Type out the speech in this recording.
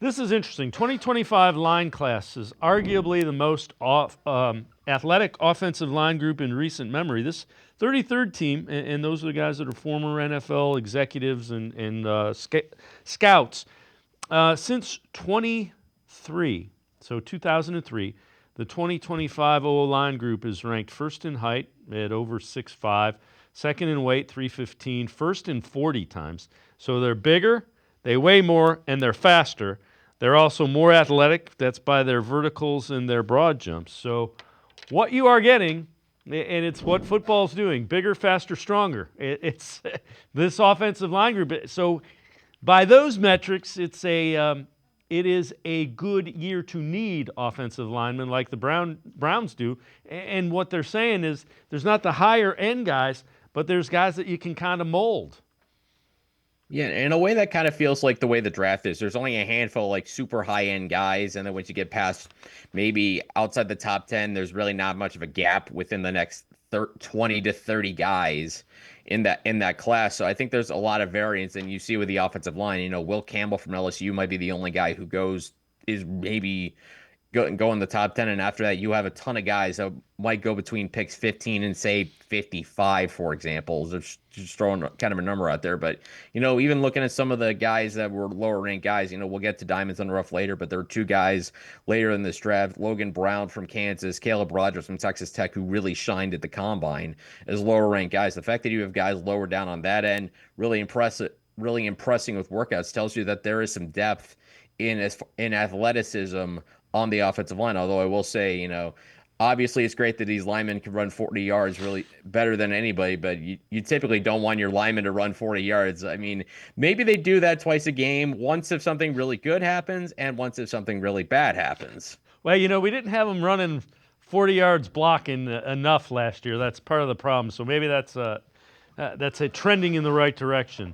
This is interesting. 2025 line class is arguably the most athletic offensive line group in recent memory. This 33rd team, and those are the guys that are former NFL executives and scouts. Since 2003, the 2025 O line group is ranked first in height at over 6'5", second in weight 315, first in 40 times. So they're bigger, they weigh more, and they're faster. They're also more athletic. That's by their verticals and their broad jumps. So what you are getting, and it's what football's doing, bigger, faster, stronger. It's this offensive line group. So by those metrics, it is a good year to need offensive linemen like the Browns do. And what they're saying is there's not the higher end guys, but there's guys that you can kind of mold. Yeah, in a way that kind of feels like the way the draft is. There's only a handful of like super high end guys, and then once you get past maybe outside the top 10, there's really not much of a gap within the next 20 to 30 guys in that class. So I think there's a lot of variance, and you see with the offensive line. Will Campbell from LSU might be the only guy who is maybe go in the top 10, and after that you have a ton of guys that might go between picks 15 and say 55, for example. Just throwing kind of a number out there, but even looking at some of the guys that were lower ranked guys, we'll get to diamonds on the rough later, but there are two guys later in this draft: Logan Brown from Kansas, Caleb Rogers from Texas Tech, who really shined at the combine as lower ranked guys. The fact that you have guys lower down on that end really impressing with workouts tells you that there is some depth in athleticism on the offensive line. Although I will say, obviously it's great that these linemen can run 40 yards really better than anybody, but you typically don't want your linemen to run 40 yards. I mean, maybe they do that twice a game, once if something really good happens and once if something really bad happens. Well, we didn't have them running 40 yards blocking enough last year. That's part of the problem. So maybe that's a trending in the right direction.